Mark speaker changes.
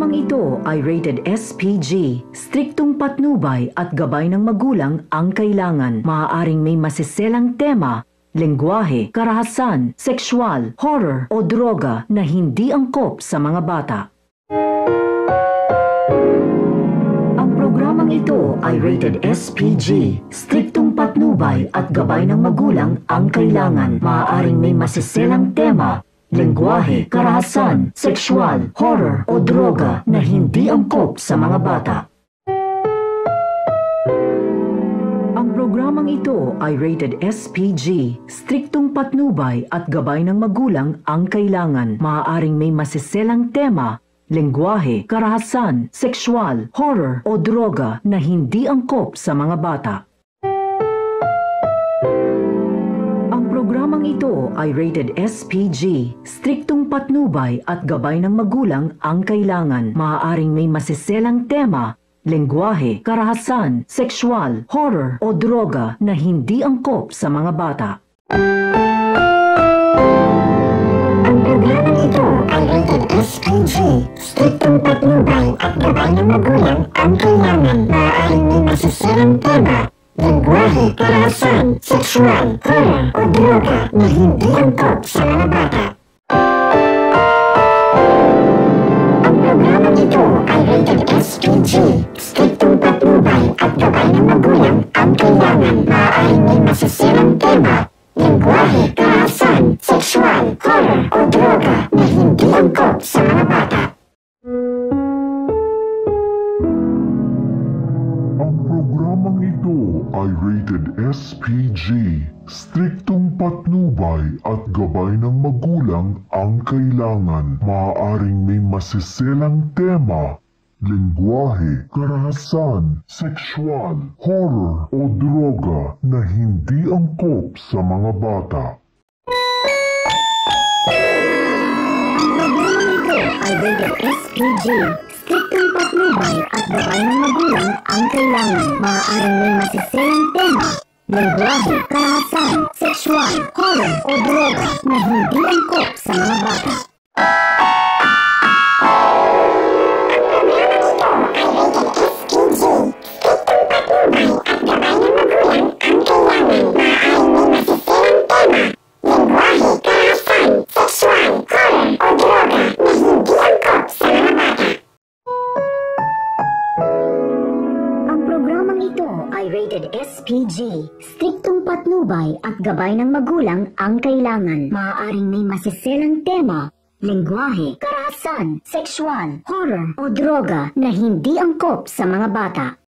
Speaker 1: programang ito ay rated SPG. Striktong patnubay at gabay ng magulang ang kailangan. Maaaring may masiselang tema, lengguwahe, karahasan, sexual, horror o droga na hindi angkop sa mga bata. Ang programang ito ay rated SPG. Striktong patnubay at gabay ng magulang ang kailangan. Maaaring may masiselang tema, lengguwahe, karahasan, sexual, horror o droga na hindi angkop sa mga bata. Ang programang ito ay rated SPG. Striktong patnubay at gabay ng magulang ang kailangan. Maaaring may masiselang tema, lengguwahe, karahasan, sexual, horror o droga na hindi angkop sa mga bata. Ang programang ito ay rated SPG. Striktong patnubay at gabay ng magulang ang kailangan. Maaaring may masiselang tema, lengguwahe, karahasan, sexual, horror o droga na hindi angkop sa mga bata.
Speaker 2: Ang programang ito ay rated SPG. Striktong patnubay at gabay ng magulang ang kailangan. Maaaring may masiselang tema, lengguwahe, karahasan, sexual, horror o droga na hindi angkop sa mga bata. Ang programang ito ay rated SPG. Striktong patnubay at gabay ng magulang ang kailangan. Maaaring may masiselang tema, lengguwahe, karahasan, sexual, horror o droga na hindi angkop sa mga bata.
Speaker 3: Ang programang ito ay rated SPG. Striktong patnubay at gabay ng magulang ang kailangan. Maaaring may masiselang tema, lengguwahe, karahasan, sexual, horror o droga na hindi angkop sa mga bata.
Speaker 2: Ang programang ito ay rated SPG. Striktong patnubay at gabay ng magulang ang kailangan. Maaaring may masiselang tema, lengguwahe, karahasan, sexual, horror o droga na hindi angkop sa mga bata. Rated SPG. Striktong patnubay at gabay ng magulang ang kailangan. Maaaring may masiselang tema, lengguwahe, karahasan, sexual, horror o droga na hindi angkop sa mga bata.